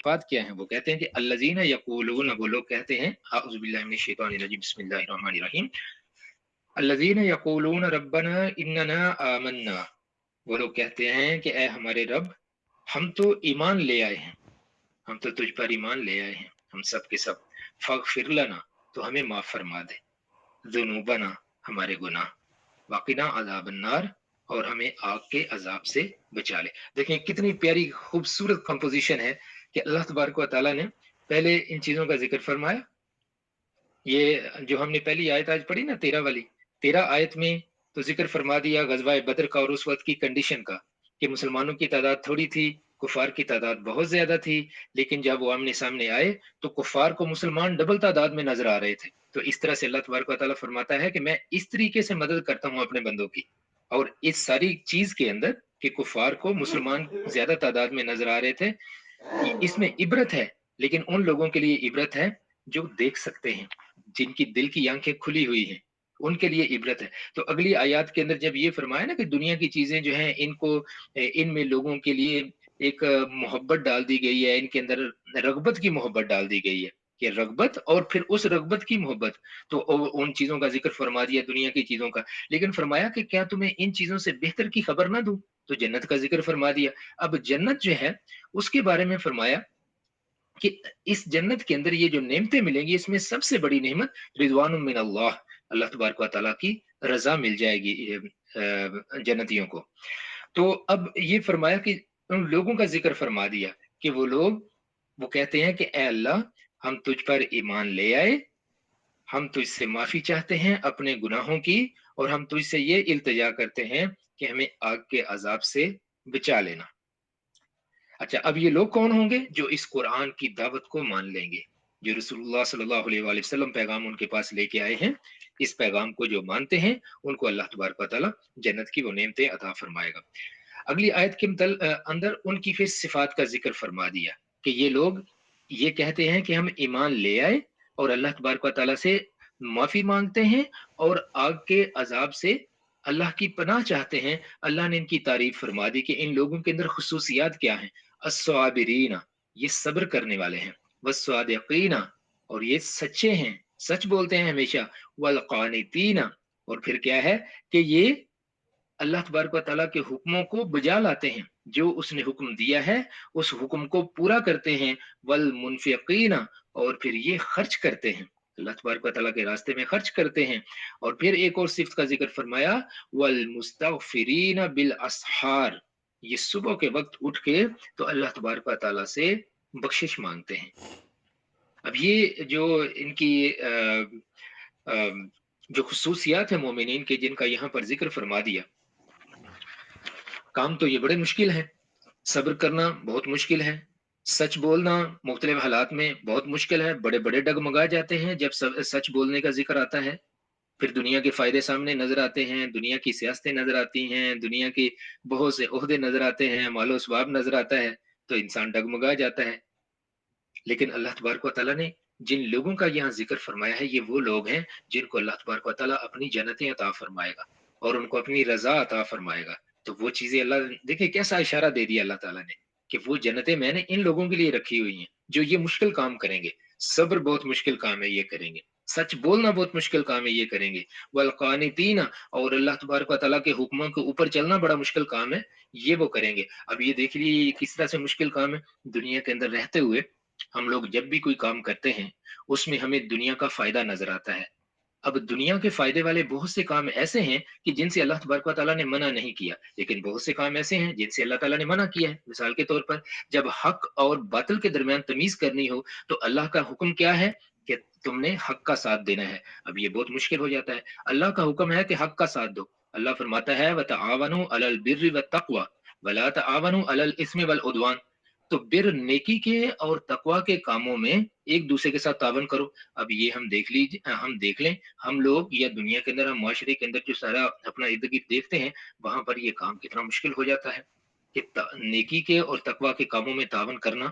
बात क्या है? वो कहते हैं कि अल्लज़ीना यक़ूलून, वो लोग कहते हैं, अऊज़ु बिल्लाहि मिनश शैतानिर रजीम, बिस्मिल्लाहिर रहमानिर रहीम, अल्लज़ीना यक़ूलून रब्बना इन्नना आमन्ना, वो लोग कहते हैं कि ऐ हमारे रब, हम तो ईमान ले आए हैं, हम तो तुझ पर ईमान ले आए हैं, हम सब के सब, फ़ग़फ़िर लना, तो हमें माफ़ फरमा दे, ज़ुनूबना, हमारे गुनाह, वक़िना अज़ाबन्नार, और हमें आग के अज़ाब से बचा ले। देखें कितनी प्यारी खूबसूरत कंपोज़िशन है कि अल्लाह तबारक व तआला ने पहले इन चीज़ों का ज़िक्र फरमाया। ये जो हमने पहली आयत आज पढ़ी ना 13 वाली, 13 आयत में तो ज़िक्र फरमा दिया ग़ज़वाए बद्र का और उस वक़्त की कंडीशन का, कि मुसलमानों की तादाद थोड़ी थी, कुफ़ार की तादाद बहुत ज़्यादा थी, लेकिन जब वो आमने-सामने आए, तो कुफ़ार को मुसलमान डबल तादाद में नज़र आ रहे थे। तो इस तरह से अल्लाह तबारक व तआला फरमाता है कि मैं इस तरीके से मदद करता हूँ अपने बंदों की। और इस सारी चीज़ के अंदर कि कुफ़ार को मुसलमान ज़्यादा तादाद में नज़र आ रहे थे, इसमें इबरत है, लेकिन उन लोगों के लिए इबरत है जो देख सकते हैं, जिनकी दिल की आंखें खुली हुई हैं, उनके लिए इबरत है। तो अगली आयत के अंदर जब ये फरमाया ना कि दुनिया की चीजें जो हैं इनको इनमें लोगों के लिए एक मोहब्बत डाल दी गई है, इनके अंदर रगबत की मोहब्बत डाल दी गई है, कि रगबत और फिर उस रगबत की मोहब्बत, तो उन चीजों का जिक्र फरमा दिया दुनिया की चीजों का, लेकिन फरमाया कि क्या तुम्हें इन चीजों से बेहतर की खबर ना दूं, तो जन्नत का जिक्र फरमा दिया। अब जन्नत जो है उसके बारे में फरमाया कि इस जन्नत के अंदर ये जो नेमतें मिलेंगी, इसमें सबसे बड़ी नेमत रिज़वानुम मिनल्लाह, अल्लाह तबारक व तआला की रज़ा मिल जाएगी जन्नतियों को। तो अब ये फरमाया कि उन लोगों का ज़िक्र फरमा दिया कि वो कहते हैं कि ए अल्लाह, हम तुझ पर ईमान ले आए, हम तुझसे माफ़ी चाहते हैं अपने गुनाहों की, और हम तुझसे ये इल्तिजा करते हैं कि हमें आग के अज़ाब से बचा लेना। अच्छा, अब ये लोग कौन होंगे? जो इस कुरान की दावत को मान लेंगे, जो रसूलुल्लाह सल्लल्लाहु अलैहि वसल्लम पैगाम उनके पास लेके आए हैं, इस पैगाम को जो मानते हैं, उनको अल्लाह तबारक व तआला जन्नत की वो नेमतें अता फरमाएगा। अगली आयत के अंदर उनकी फिर सिफात का जिक्र फरमा दिया कि ये लोग ये कहते हैं कि हम ईमान ले आए और अल्लाह तबारक व तआला से माफी मांगते हैं और आग के अजाब से अल्लाह की पनाह चाहते हैं। अल्लाह ने इनकी तारीफ फरमा दी कि इन लोगों के अंदर खुसूसियात क्या हैं। अस्साबिरीना, ये सब्र करने वाले हैं, वस्सादिकीना, और ये सच्चे हैं, सच बोलते हैं हमेशा, वल कानितीना, और फिर क्या है कि ये अल्लाह तबारक व तआला के हुक्मों को बजा लाते हैं, जो उसने हुक्म दिया है उस हुक्म को पूरा करते हैं, वल मुनफिकीना, और फिर ये खर्च करते हैं, अल्लाह तबारक व तआला के रास्ते में खर्च करते हैं। और फिर एक और सिफ्त का जिक्र फरमाया, वल मुस्तगफिरीना बिल असहार, ये सुबह के वक्त उठ के तो अल्लाह तबारक व तआला से बख्शिश मांगते हैं। अब ये जो इनकी जो खुसूसियात है मोमिनीन के, जिनका यहाँ पर जिक्र फरमा दिया, काम तो ये बड़े मुश्किल है, सब्र करना बहुत मुश्किल है, सच बोलना मुख्तलिफ हालात में बहुत मुश्किल है, बड़े-बड़े डगमगा जाते हैं जब सच बोलने का ज़िक्र आता है। फिर दुनिया के फ़ायदे सामने नज़र आते हैं, दुनिया की सियासतें नज़र आती हैं, दुनिया के बहुत से ओहदे नज़र आते हैं, मालो-असबाब नज़र आता है, तो इंसान डगमगा जाता है। लेकिन अल्लाह तबारक व तआला ने जिन लोगों का यहाँ ज़िक्र फरमाया है, ये वो लोग हैं जिनको अल्लाह तबारक व तआला अपनी जन्नतें अता फरमाएगा और उनको अपनी रज़ा अता फरमाएगा। तो वो चीज़ें अल्लाह, देखिए कैसा इशारा दे दिया अल्लाह ताला ने कि वो जन्नतें मैंने इन लोगों के लिए रखी हुई हैं, जो ये मुश्किल काम करेंगे। सब्र बहुत मुश्किल काम है, ये करेंगे। सच बोलना बहुत मुश्किल काम है, ये करेंगे। वल कानितीना, और अल्लाह तबारक व तआला के हुक्मों के ऊपर चलना बड़ा मुश्किल काम है, ये वो करेंगे। अब ये देख लीजिए ये किस तरह से मुश्किल काम है। दुनिया के अंदर रहते हुए हम लोग जब भी कोई काम करते हैं, उसमें हमें दुनिया का फ़ायदा नज़र आता है। अब दुनिया के फ़ायदे वाले बहुत से काम ऐसे हैं कि जिनसे अल्लाह तबारक व तआला ने मना नहीं किया, लेकिन बहुत से काम ऐसे हैं जिनसे अल्लाह ताला ने मना किया है। मिसाल के तौर पर जब हक़ और बातिल के दरमियान तमीज़ करनी हो, तो अल्लाह का हुक्म क्या है कि तुमने हक़ का साथ देना है। अब ये बहुत मुश्किल हो जाता है। अल्लाह का हुक्म है कि हक़ का साथ दो। अल्लाह फरमाता है, व तआवनु अलल बिर्रि वत तक़वा व ला तआवनु अलल इस्मि वल उद्वान। तो बिर, नेकी के और तकवा के कामों में एक दूसरे के साथ तावन करो। अब ये हम देख लें, हम लोग या दुनिया के अंदर, हम माशरे के अंदर जो सारा अपना इर्द गिर्द देखते हैं, वहां पर ये काम कितना मुश्किल हो जाता है कि नेकी के और तकवा के कामों में तावन करना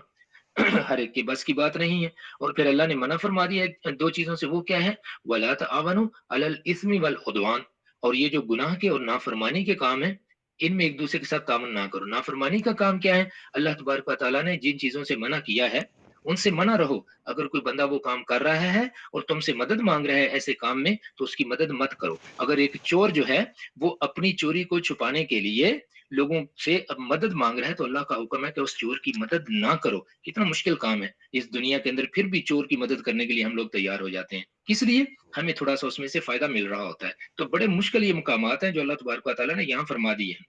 हर एक के बस की बात नहीं है। और फिर अल्लाह ने मना फरमा दिया है दो चीजों से, वो क्या है, वला तावनु अलल इस्मि वल उद्वान, और ये जो गुनाह के और नाफरमानी के काम है, इनमें एक दूसरे के साथ तामन ना करो। नाफरमानी का काम क्या है? अल्लाह तबारक व तआला ने जिन चीजों से मना किया है उनसे मना रहो। अगर कोई बंदा वो काम कर रहा है और तुमसे मदद मांग रहा है ऐसे काम में, तो उसकी मदद मत करो। अगर एक चोर जो है वो अपनी चोरी को छुपाने के लिए लोगों से अब मदद मांग रहा है, तो अल्लाह का हुक्म है कि उस चोर की मदद ना करो। कितना मुश्किल काम है इस दुनिया के अंदर, फिर भी चोर की मदद करने के लिए हम लोग तैयार हो जाते हैं। किस लिए? हमें थोड़ा सा उसमें से फायदा मिल रहा होता है। तो बड़े मुश्किल ये मुकामात हैं जो अल्लाह तबारक व तआला ने यहाँ फरमा दिए हैं।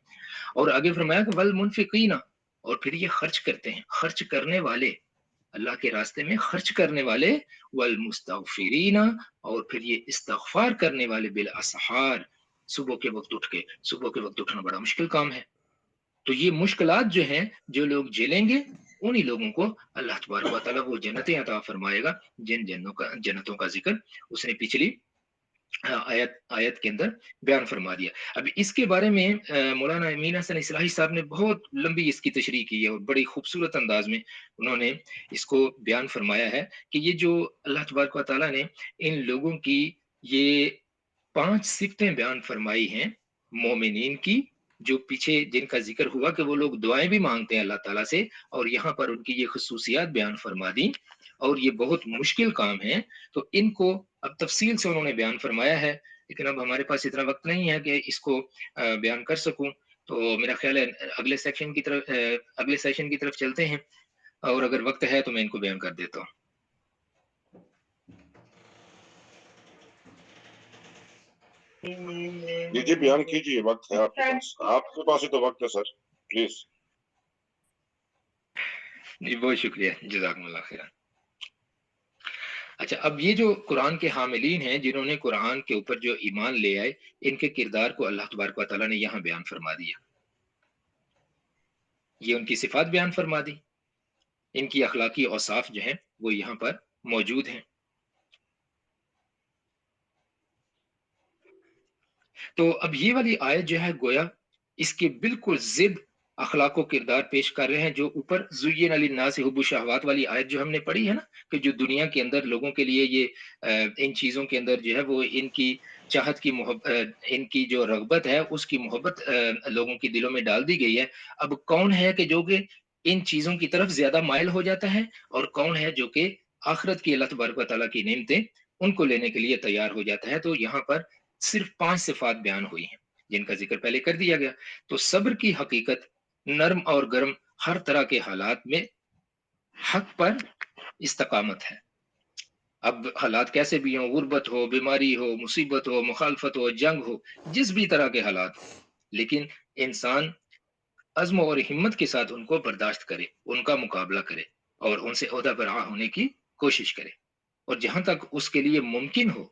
और आगे फरमाया कि वल मुनफिकीना, और फिर ये खर्च करते हैं, खर्च करने वाले, अल्लाह के रास्ते में खर्च करने वाले, वल मुस्तगफिरीना, और फिर ये इस्तगफार करने वाले, बिल असहार, सुबह के वक्त उठ के। सुबह के वक्त उठना बड़ा मुश्किल काम है। तो ये मुश्किलात जो हैं, जो लोग झेलेंगे उन्हीं लोगों को अल्लाह तबारक व तआला वो जन्नतें अता फरमाएगा, जिन जन्नतों का जिक्र उसने पिछली आयत आयत के अंदर बयान फरमा दिया। अब इसके बारे में मौलाना अमीन हसन इस्लाही साहब ने बहुत लंबी इसकी तशरीह की है और बड़ी खूबसूरत अंदाज में उन्होंने इसको बयान फरमाया है कि ये जो अल्लाह तबारक व तआला ने इन लोगों की ये 5 सिफ़तें बयान फरमाई हैं मोमिनीन की, जो पीछे जिनका ज़िक्र हुआ कि वो लोग दुआएँ भी माँगते हैं अल्लाह ताला से, और यहाँ पर उनकी ये ख़ुसूसियात बयान फरमा दी, और ये बहुत मुश्किल काम है। तो इनको अब तफ़सील से उन्होंने बयान फरमाया है, लेकिन अब हमारे पास इतना वक़्त नहीं है कि इसको बयान कर सकूँ। तो मेरा ख़्याल है अगले सेशन की तरफ चलते हैं, और अगर वक़्त है तो मैं इनको बयान कर देता हूँ। जी बयान कीजिए, वक्त है आपके पास ही तो वक्त है सर, प्लीज। जी बहुत शुक्रिया, जज़ाकुमुल्लाह खैरन। अच्छा, अब ये जो कुरान के हामिलीन हैं, जिन्होंने कुरान के ऊपर जो ईमान ले आए, इनके किरदार को अल्लाह तबारक व तआला ने यहाँ बयान फरमा दिया। ये उनकी सिफ़ात बयान फरमा दी, इनकी अखलाकी औसाफ जो हैं वो यहाँ पर मौजूद हैं। तो अब ये वाली आयत जो है गोया इसके बिल्कुल ज़िद अखलाक व किरदार पेश कर रहे हैं, जो ऊपर ज़ुय्यिन लिन्नासि हुब्बुश शहवात वाली आयत जो हमने पढ़ी है ना, कि जो दुनिया के अंदर लोगों के लिए ये इन चीज़ों के अंदर जो है वो इनकी चाहत की इनकी जो रग़बत है उसकी मोहब्बत लोगों के दिलों में डाल दी गई है। अब कौन है कि जो कि इन चीज़ों की तरफ ज़्यादा माइल हो जाता है, और कौन है जो कि आखिरत की अल्लाह तबारक व तआला की नेमतें उनको लेने के लिए तैयार हो जाता है। तो यहाँ पर सिर्फ 5 सिफ़ात बयान हुई हैं, जिनका ज़िक्र पहले कर दिया गया। तो सब्र की हकीकत नर्म और गर्म हर तरह के हालात में हक पर इस्तकामत है। अब हालात कैसे भी हों, गुर्बत हो, बीमारी हो, मुसीबत हो, मुखालफत हो, जंग हो, जिस भी तरह के हालात हों, लेकिन इंसान अज़्म और हिम्मत के साथ उनको बर्दाश्त करे, उनका मुकाबला करे और उनसे ओहदा बरआ होने की कोशिश करे। और जहाँ तक उसके लिए मुमकिन हो,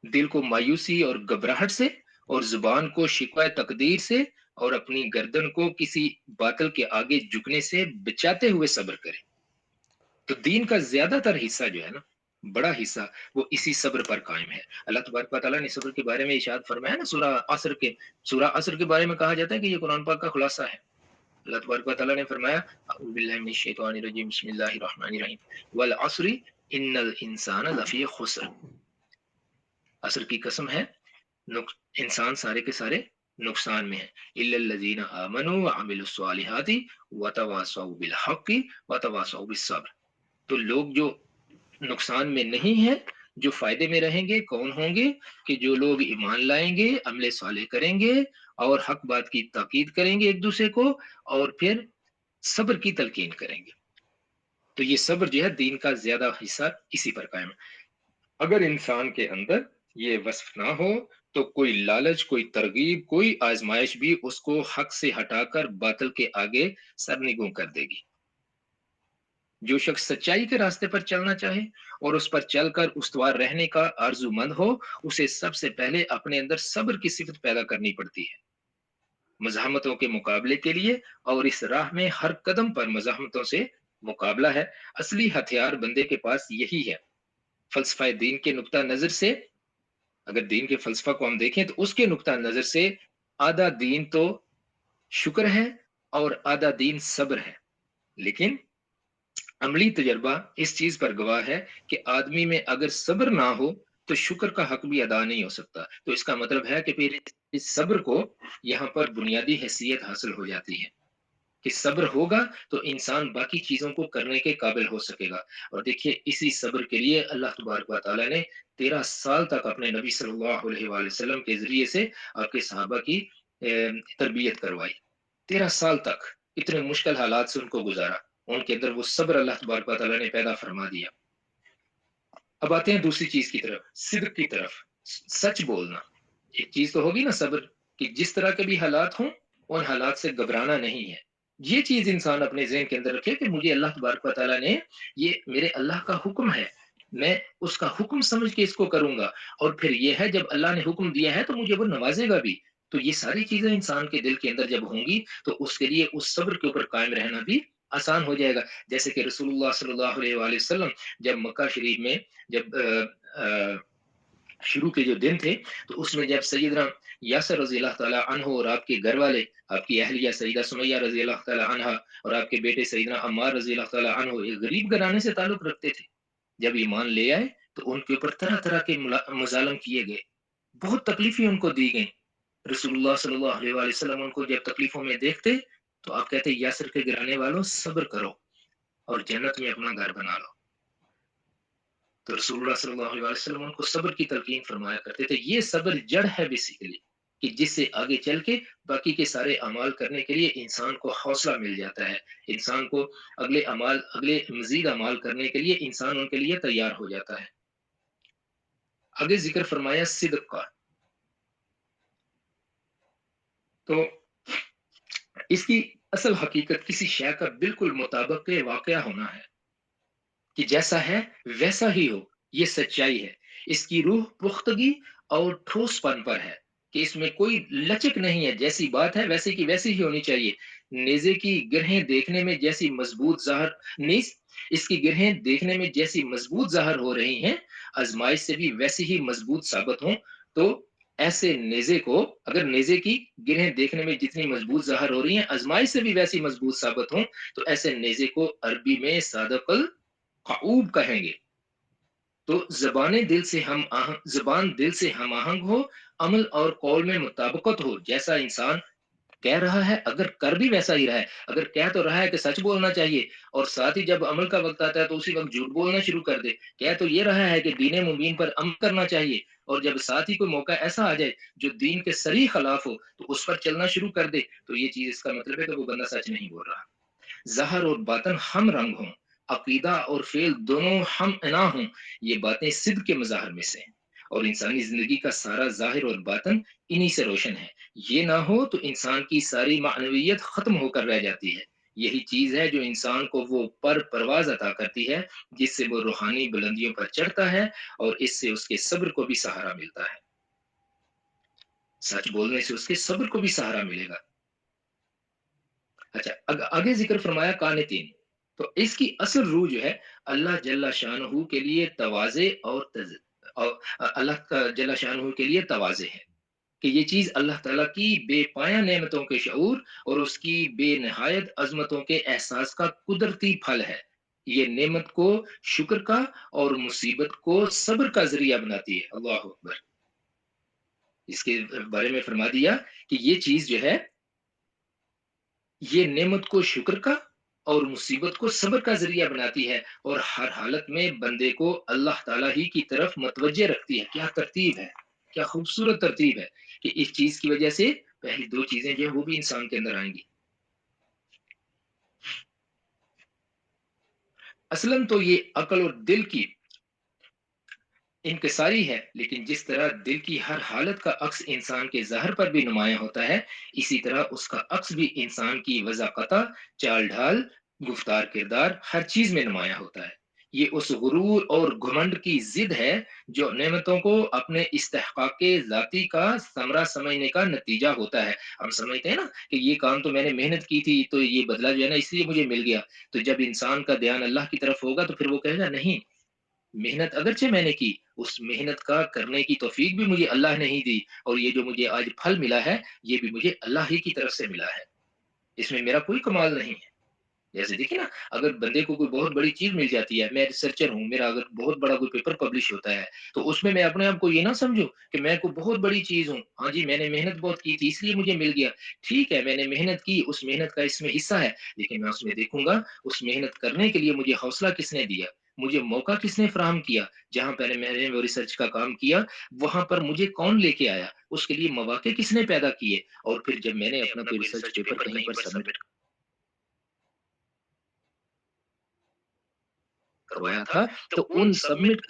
दिल को मायूसी और घबराहट से, और जुबान को शिकवा तकदीर से, और अपनी गर्दन को किसी बातिल के आगे झुकने से बचाते हुए सब्र करे। तो दीन का ज्यादातर हिस्सा जो है ना, बड़ा हिस्सा, वो इसी सब्र पर कायम है। अल्लाह तबारक व तआला ने सब्र के बारे में इरशाद फरमाया ना, सूरह असर के बारे में कहा जाता है कि ये कुरान पाक का खुलासा है। अल्लाह तबारक व तआला ने फरमाया, अऊज़ु बिल्लाहि मिनश शैतानिर रजीम, बिस्मिल्लाहिर रहमानिर रहीम, वल अस्रि इन्नल इंसाना लफी खुस्र। असर की कसम है, इंसान सारे के सारे नुकसान में है। इल्लल्लज़ीना आमनू व अमिलुस स्वालिहाति व तवासौ बिल हक़्क़ि व तवासौ बिस सब्र। तो लोग जो नुकसान में नहीं है, जो फायदे में रहेंगे, कौन होंगे? कि जो लोग ईमान लाएंगे, अमले साले करेंगे और हक बात की ताकीद करेंगे एक दूसरे को, और फिर सब्र की तलकीन करेंगे। तो ये सब्र जो है दीन का ज्यादा हिस्सा इसी पर कायम है। अगर इंसान के अंदर ये वस्फ ना हो, तो कोई लालच, कोई तरगीब, कोई आजमाइश भी उसको हक से हटाकर बातिल के आगे सरनिगू कर देगी। जो शख्स सच्चाई के रास्ते पर चलना चाहे और उस पर चलकर उस्तवार रहने का आरजूमंद हो, उसे सबसे पहले अपने अंदर सब्र की सिफत पैदा करनी पड़ती है मज़ाहमतों के मुकाबले के लिए, और इस राह में हर कदम पर मज़ाहमतों से मुकाबला है। असली हथियार बंदे के पास यही है। फलसफा दीन के नुक्ता नजर से, अगर दीन के फलसफा को हम देखें तो उसके नुक्ता नजर से आधा दीन तो शुक्र है और आधा दीन सब्र है। लेकिन अमली तजर्बा इस चीज पर गवाह है कि आदमी में अगर सब्र ना हो, تو شکر کا حق بھی ادا نہیں ہو سکتا۔ تو اس کا مطلب ہے کہ پھر اس صبر کو یہاں پر بنیادی حیثیت حاصل ہو جاتی ہے کہ صبر ہوگا تو انسان باقی چیزوں کو کرنے کے قابل ہو سکے گا۔ اور دیکھیے اسی صبر کے لیے اللہ تبارک و تعالیٰ نے 13 سال تک اپنے نبی صلی اللہ علیہ وآلہ وسلم کے ذریعے سے آپ کے صحابہ کی تربیت کروائی۔ 13 سال تک اتنے مشکل حالات سے ان کو گزارا، ان کے اندر وہ صبر اللہ تبارک و تعالیٰ نے پیدا فرما دیا۔ اب آتے ہیں دوسری چیز کی طرف، صدق کی طرف، سچ بولنا۔ ایک چیز تو ہوگی نا صبر، کہ جس طرح کے بھی حالات ہوں ان حالات سے گھبرانا نہیں ہے۔ یہ چیز انسان اپنے ذہن کے اندر رکھے کہ مجھے اللہ تبارک و تعالیٰ نے، یہ میرے اللہ کا حکم ہے، میں اس کا حکم سمجھ کے اس کو کروں گا، اور پھر یہ ہے جب اللہ نے حکم دیا ہے تو مجھے وہ نوازے گا بھی۔ تو یہ ساری چیزیں انسان کے دل کے اندر جب ہوں گی تو اس کے لیے اس صبر کے اوپر قائم رہنا بھی آسان ہو جائے گا۔ جیسے کہ رسول اللہ صلی اللہ علیہ وآلہ وسلم جب مکہ شریف میں جب شروع کے جو دن تھے تو اس میں جب سیدنا یاسر رضی اللہ تعالیٰ عنہ اور آپ کے گھر والے، آپ کی اہلیہ سیدہ سمیہ رضی اللہ تعالیٰ عنہ اور آپ کے بیٹے سیدنا عمار رضی اللہ تعالیٰ عنہ ایک غریب گھرانے سے تعلق رکھتے تھے، جب ایمان لے آئے تو ان کے اوپر طرح طرح کے مظالم کیے گئے، بہت تکلیفیں ان کو دی گئیں۔ رسول اللہ صلی اللہ علیہ وآلہ وسلم ان کو جب تکلیفوں میں دیکھتے تو آپ کہتے یاسر کے گھرانے والوں صبر کرو اور جنت میں اپنا گھر بنا لو۔ تو رسول اللہ صلی اللہ علیہ وسلم ان کو صبر کی تلقین فرمایا کرتے تھے۔ یہ صبر جڑ ہے بیسیکلی، کہ جس سے آگے چل کے باقی کے سارے اعمال کرنے کے لیے انسان کو حوصلہ مل جاتا ہے، انسان کو اگلے مزید اعمال کرنے کے لیے انسان ان کے لیے تیار ہو جاتا ہے۔ آگے ذکر فرمایا صدق کا، تو اس کی اصل حقیقت کسی شے کا بالکل مطابق واقعہ ہونا ہے، کہ جیسا ہے ویسا ہی ہو، یہ سچائی ہے۔ اس کی روح پختگی اور ٹھوس پن پر ہے، کہ اس میں کوئی لچک نہیں ہے، جیسی بات ہے ویسی کی ویسی ہی ہونی چاہیے۔ نیزے کی گرہیں دیکھنے میں جیسی مضبوط ظاہر نیز اس کی گرہیں دیکھنے میں جیسی مضبوط ظاہر ہو رہی ہیں، آزمائش سے بھی ویسی ہی مضبوط ثابت ہوں۔ تو ایسے نیزے کو، اگر نیزے کی گرہیں دیکھنے میں جتنی مضبوط ظاہر ہو رہی ہیں آزمائش سے بھی ویسی مضبوط ثابت ہوں، تو ایسے نیزے کو عربی میں صادق قعوب کہیں گے۔ تو زبان دل سے ہم آہنگ ہو، عمل اور قول میں مطابقت ہو، جیسا انسان کہہ رہا ہے اگر کر بھی ویسا ہی رہا ہے، اگر کہہ تو رہا ہے کہ سچ بولنا چاہیے اور ساتھ ہی جب عمل کا وقت آتا ہے تو اسی وقت جھوٹ بولنا شروع کر دے، کہہ تو یہ رہا ہے کہ دین مبین پر عمل کرنا چاہیے، اور جب ساتھ ہی کوئی موقع ایسا آ جائے جو دین کے صریح خلاف ہو تو اس پر چلنا شروع کر دے، تو یہ چیز اس کا مطلب ہے کہ وہ بندہ سچ نہیں بول رہا۔ ظاہر اور باطن ہم رنگ ہوں، عقیدہ اور فعل دونوں ہم انا ہوں، یہ باتیں صدق کے مظاہر میں سے ہیں، اور انسانی زندگی کا سارا ظاہر اور باطن انہی سے روشن ہے۔ یہ نہ ہو تو انسان کی ساری معنویت ختم ہو کر رہ جاتی ہے۔ یہی چیز ہے جو انسان کو وہ پرواز عطا کرتی ہے جس سے وہ روحانی بلندیوں پر چڑھتا ہے، اور اس سے اس کے صبر کو بھی سہارا ملتا ہے۔ سچ بولنے سے اس کے صبر کو بھی سہارا ملے گا۔ اچھا، آگے ذکر فرمایا قانتین، تو اس کی اصل روح جو ہے اللہ جل شانہ کے لیے تواضع اور اللہ جل شانہ کے لیے تواضع ہے، کہ یہ چیز اللہ تعالیٰ کی بے پایہ نعمتوں کے شعور اور اس کی بے نہایت عظمتوں کے احساس کا قدرتی پھل ہے۔ یہ نعمت کو شکر کا اور مصیبت کو صبر کا ذریعہ بناتی ہے۔ اللہ اکبر، اس کے بارے میں فرما دیا کہ یہ چیز جو ہے یہ نعمت کو شکر کا اور مصیبت کو صبر کا ذریعہ بناتی ہے، اور ہر حالت میں بندے کو اللہ تعالیٰ ہی کی طرف متوجہ رکھتی ہے۔ کیا ترتیب ہے، کیا خوبصورت ترتیب ہے، کہ اس چیز کی وجہ سے پہلی دو چیزیں جو ہیں وہ بھی انسان کے اندر آئیں گی۔ اصلاً تو یہ عقل اور دل کی انکساری ہے، لیکن جس طرح دل کی ہر حالت کا عکس انسان کے ظاہر پر بھی نمایاں ہوتا ہے، اسی طرح اس کا عکس بھی انسان کی وضاقتہ، چال ڈھال، گفتار کردار ہر چیز میں نمایاں ہوتا ہے۔ یہ اس غرور اور گھمنڈ کی ضد ہے جو نعمتوں کو اپنے استحقاق ذاتی کا ثمرہ سمجھنے کا نتیجہ ہوتا ہے۔ ہم سمجھتے ہیں نا کہ یہ کام تو میں نے محنت کی تھی تو یہ بدلہ جو ہے نا اس لیے مجھے مل گیا، تو جب انسان کا دھیان اللہ کی طرف ہوگا تو پھر وہ کہے گا نہیں، محنت اگرچہ میں نے کی، اس محنت کا کرنے کی توفیق بھی مجھے اللہ نے ہی دی، اور یہ جو مجھے آج پھل ملا ہے یہ بھی مجھے اللہ ہی کی طرف سے ملا ہے، اس میں میرا کوئی کمال نہیں ہے۔ जैसे देखिए ना, अगर बंदे को कोई बहुत बड़ी चीज़ मिल जाती है, मैं रिसर्चर हूँ, मेरा अगर बहुत बड़ा कोई पेपर पब्लिश होता है, तो उसमें मैं अपने आप को ये ना समझूँ कि मैं कोई बहुत बड़ी चीज़ हूँ। हाँ जी, मैंने मेहनत बहुत की थी इसलिए मुझे मिल गया। ठीक है, मैंने मेहनत की, उस मेहनत का इसमें हिस्सा है, लेकिन मैं उसमें देखूँगा, उस मेहनत करने के लिए मुझे हौसला किसने दिया? मुझे मौका किसने फ़राहम किया? जहाँ पहले मैंने वो रिसर्च का काम किया, वहाँ पर मुझे कौन लेके आया? उसके लिए मौके किसने पैदा किए? और फिर जब मैंने अपना कोई रिसर्च पेपर कहीं पर सबमिट करवाया था, तो उन सबमिट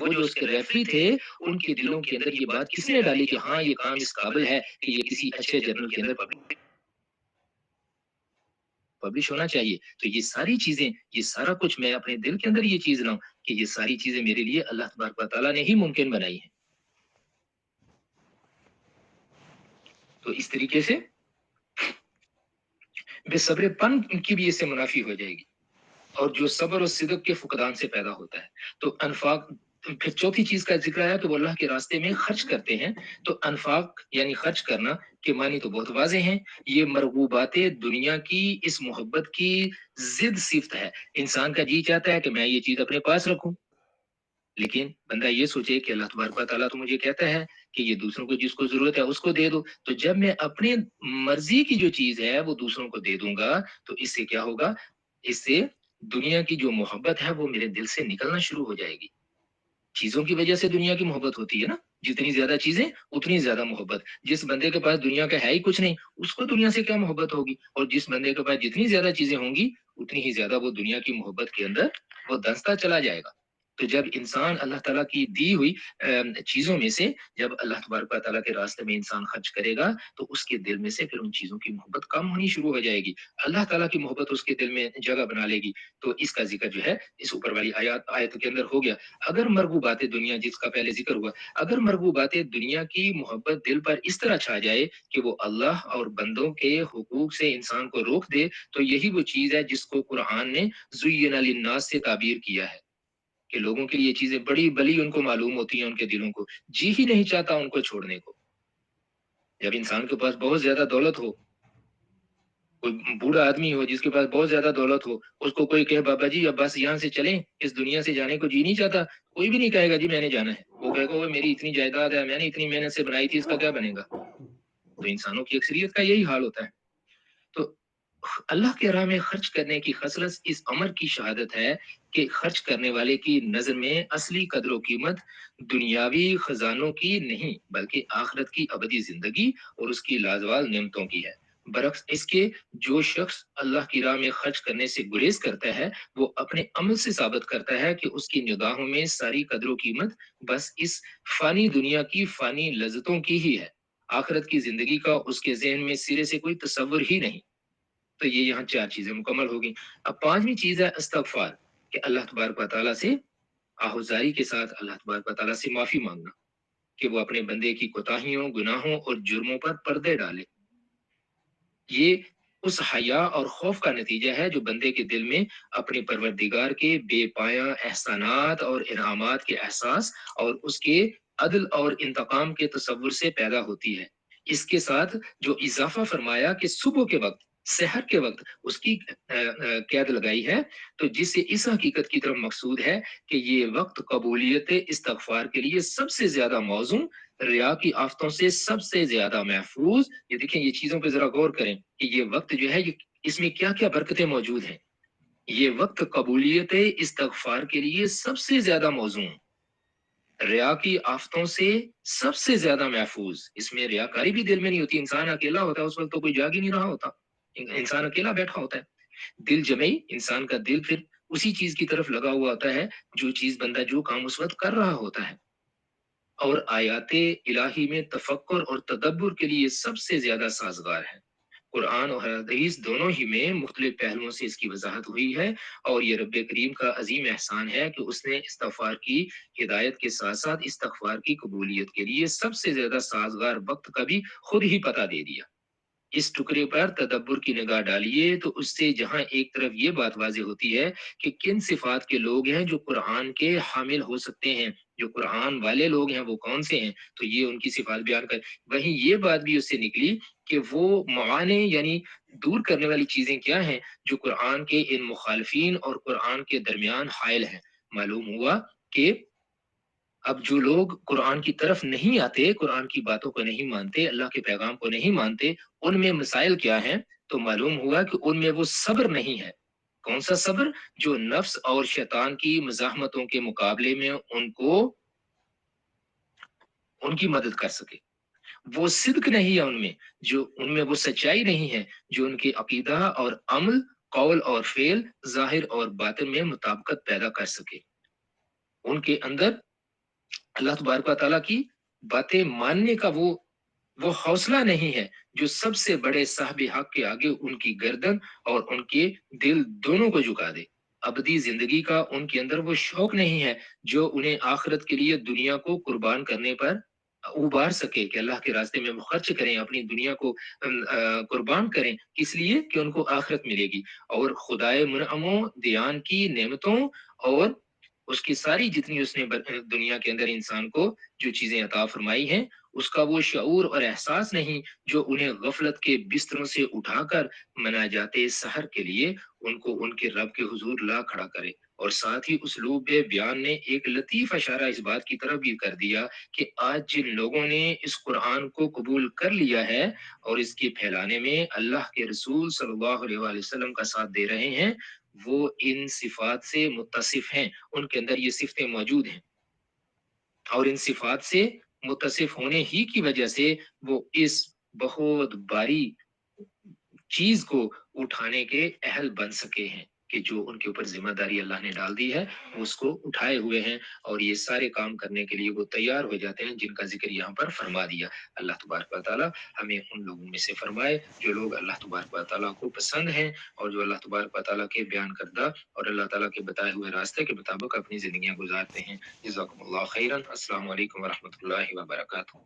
वो जो उसके रेफ़री थे, उनके दिलों के अंदर ये बात किसने डाली कि हाँ, ये काम इस काबिल है कि ये किसी अच्छे जर्नल के अंदर पब्लिश होना चाहिए। तो ये सारी चीज़ें, ये सारा कुछ मैं अपने दिल के अंदर ये चीज़ लाऊँ कि ये सारी चीज़ें मेरे लिए अल्लाह तबारक व तआला ने ही मुमकिन बनाई हैं। तो इस तरीके से बेसब्रेपन की भी इससे मुनाफ़ी हो जाएगी। और जो सब्र और सिदक के फुकदान से पैदा होता है। तो अनफाक, फिर चौथी चीज़ का ज़िक्र आया कि वो अल्लाह के रास्ते में खर्च करते हैं। तो अनफाक यानी खर्च करना के मानी तो बहुत वाज़ेह हैं। ये मरगूबाते दुनिया की इस मोहब्बत की ज़िद सिफ़त है। इंसान का जी चाहता है कि मैं ये चीज़ अपने पास रखूँ। लेकिन बंदा ये सोचे कि अल्लाह तबारक व तआला तो मुझे कहता है कि ये दूसरों को जिसको ज़रूरत है उसको दे दो। तो जब मैं अपने मर्ज़ी की जो चीज़ है वो दूसरों को दे दूँगा, तो इससे क्या होगा? इससे दुनिया की जो मोहब्बत है वो मेरे दिल से निकलना शुरू हो जाएगी। चीज़ों की वज़ह से दुनिया की मोहब्बत होती है ना, जितनी ज़्यादा चीज़ें, उतनी ज़्यादा मोहब्बत। जिस बंदे के पास दुनिया का है ही कुछ नहीं, उसको दुनिया से क्या मोहब्बत होगी? और जिस बंदे के पास जितनी ज़्यादा चीज़ें होंगी, उतनी ही ज़्यादा वो दुनिया की मोहब्बत के अंदर वो धँसता चला जाएगा। तो जब इंसान अल्लाह ताला की दी हुई चीज़ों में से जब अल्लाह तबारक व तआला के रास्ते में इंसान खर्च करेगा, तो उसके दिल में से फिर उन चीज़ों की मोहब्बत कम होनी शुरू हो जाएगी। अल्लाह ताला की मोहब्बत उसके दिल में जगह बना लेगी। तो इसका ज़िक्र जो है, इस ऊपर वाली आयत के अंदर हो गया। अगर मरगूबाते दुनिया जिसका पहले ज़िक्र हुआ, अगर मरगूबाते दुनिया की मोहब्बत दिल पर इस तरह छा जाए कि वो अल्लाह और बंदों के हुकूक से इंसान को रोक दे, तो यही वो चीज़ है जिसको कुरान ने ज़ुय्यिना लिन्नास से ताबीर किया है, कि लोगों के लिए ये चीज़ें बड़ी भली उनको मालूम होती हैं उनके दिलों को, जी ही नहीं चाहता उनको छोड़ने को। जब इंसान के पास बहुत ज़्यादा दौलत हो, कोई बूढ़ा आदमी हो जिसके पास बहुत ज़्यादा दौलत हो, उसको कोई कहे बाबा जी अब बस यहाँ से चलें, इस दुनिया से जाने को जी नहीं चाहता, कोई भी नहीं कहेगा जी मैंने जाना है। वो कहेगा ओए मेरी इतनी जायदाद है, मैंने इतनी मेहनत से बनाई थी, इसका क्या बनेगा? तो इंसानों की अक्सरियत का यही हाल होता है। तो अल्लाह के राह में खर्च करने की खसलत इस अमर की शहादत है कि खर्च करने वाले की नज़र में असली कदर कीमत दुनियावी खजानों की नहीं, बल्कि आखिरत की अबदी जिंदगी और उसकी लाजवाब नेमतों की है। बरक्स इसके, जो शख्स अल्लाह की राह में खर्च करने से गुरेज करता है, वो अपने अमल से साबित करता है कि उसकी निगाहों में सारी कदर कीमत बस इस फानी दुनिया की फानी लज्जतों की ही है। आखिरत की जिंदगी का उसके जहन में सिरे से कोई तसव्वुर ही नहीं। तो ये यहाँ 4 चीज़ें मुकम्मल हो गई। अब 5वीं चीज़ है इस्तग़फ़ार, कि अल्लाह तबारक व तआला से आहुज़ारी के साथ अल्लाह तबारक व तआला से माफ़ी माँगना, कि वो अपने बंदे की कोताहियों, गुनाहों और जुर्मों पर पर्दे डाले। ये उस हया और खौफ का नतीजा है जो बंदे के दिल में अपने परवरदिगार के बेपाया एहसानात और इनामात के एहसास और उसके अदल और इंतकाम के तसव्वुर से पैदा होती है। इसके साथ जो इजाफा फरमाया कि सुबह के वक्त, सहर के वक्त उसकी कैद लगाई है, तो जिससे इस हकीकत की तरफ मकसूद है कि ये वक्त कबूलियत इस्तगफार के लिए सबसे ज्यादा मौजूद, रिया की आफतों से सबसे ज्यादा महफूज। ये देखें, ये चीजों पे जरा गौर करें कि ये वक्त जो है, ये इसमें क्या क्या बरकतें मौजूद हैं। ये वक्त कबूलियत इस्तगफार के लिए सबसे ज्यादा मौजूद, रिया की आफतों से सबसे ज्यादा महफूज। इसमें रियाकारी भी दिल में नहीं होती। इंसान अकेला होता है उस वक्त तो कोई जाग ही नहीं रहा होता, इंसान अकेला बैठा होता है। दिल जमई, इंसान का दिल फिर उसी चीज की तरफ लगा हुआ होता है, जो चीज बंदा जो काम उस वक्त कर रहा होता है। और आयाते इलाही में तफक्कुर और तदब्बर के लिए सबसे ज्यादा साजगार है। कुरान और हदीस दोनों ही में मुख्तलिफ पहलुओं से इसकी वजाहत हुई है। और ये रब करीम का अजीम एहसान है कि उसने इस्तगफार की हिदायत के साथ साथ इस्तगफार की कबूलियत के लिए सबसे ज्यादा साजगार वक्त का भी खुद ही पता दे दिया। इस टुकड़े पर तदब्बर की निगाह डालिए तो उससे जहां एक तरफ ये बात वाज़ेह होती है कि किन सिफात के लोग हैं जो कुरान के हामिल हो सकते हैं, جو قرآن والے لوگ ہیں وہ کون سے ہیں، تو یہ ان کی صفات بیان کر. وہیں یہ بات بھی اس سے نکلی کہ وہ معانے یعنی دور کرنے والی چیزیں کیا ہیں جو قرآن کے ان مخالفین اور قرآن کے درمیان حائل ہیں. معلوم ہوا کہ اب جو لوگ قرآن کی طرف نہیں آتے، قرآن کی باتوں کو نہیں مانتے، اللہ کے پیغام کو نہیں مانتے، ان میں مسائل کیا ہیں؟ تو معلوم ہوا کہ ان میں وہ صبر نہیں ہے. کون سا صبر؟ جو نفس اور شیطان کی مزاحمتوں کے مقابلے میں ان کی مدد کر سکے. وہ صدق نہیں ہے ان میں، جو ان میں وہ سچائی نہیں ہے جو ان کے عقیدہ اور عمل، قول اور فعل، ظاہر اور باطن میں مطابقت پیدا کر سکے. ان کے اندر اللہ تبارک و تعالیٰ کی باتیں ماننے کا وہ حوصلہ نہیں ہے جو سب سے بڑے صاحب حق کے آگے ان کی گردن اور ان کے دل دونوں کو جھکا دے. ابدی زندگی کا ان کے اندر وہ شوق نہیں ہے جو انہیں آخرت کے لیے دنیا کو قربان کرنے پر ابار سکے، کہ اللہ کے راستے میں وہ خرچ کریں، اپنی دنیا کو قربان کریں، اس لیے کہ ان کو آخرت ملے گی. اور خدائے منعموں دیان کی نعمتوں اور اس کی ساری جتنی اس نے دنیا کے اندر انسان کو جو چیزیں عطا فرمائی ہیں، اس کا وہ شعور اور احساس نہیں جو انہیں غفلت کے بستروں سے اٹھا کر مناجاتے سحر کے لیے ان کو ان کے رب کے حضور لا کھڑا کرے. اور ساتھ ہی اسلوب بیان نے ایک لطیف اشارہ اس بات کی طرف بھی کر دیا کہ آج جن لوگوں نے اس قرآن کو قبول کر لیا ہے اور اس کے پھیلانے میں اللہ کے رسول صلی اللہ علیہ وآلہ وسلم کا ساتھ دے رہے ہیں، وہ ان صفات سے متصف ہیں، ان کے اندر یہ صفتیں موجود ہیں، اور ان صفات سے متصف ہونے ہی کی وجہ سے وہ اس بہت باری چیز کو اٹھانے کے اہل بن سکے ہیں کہ جو ان کے اوپر ذمہ داری اللہ نے ڈال دی ہے وہ اس کو اٹھائے ہوئے ہیں، اور یہ سارے کام کرنے کے لیے وہ تیار ہو جاتے ہیں جن کا ذکر یہاں پر فرما دیا. اللہ تبارک و تعالیٰ ہمیں ان لوگوں میں سے فرمائے جو لوگ اللہ تبارک و تعالیٰ کو پسند ہیں اور جو اللہ تبارک و تعالیٰ کے بیان کردہ اور اللہ تعالیٰ کے بتائے ہوئے راستے کے مطابق اپنی زندگیاں گزارتے ہیں. جزاکم اللہ خیرا. السلام علیکم ورحمۃ اللہ وبرکاتہ.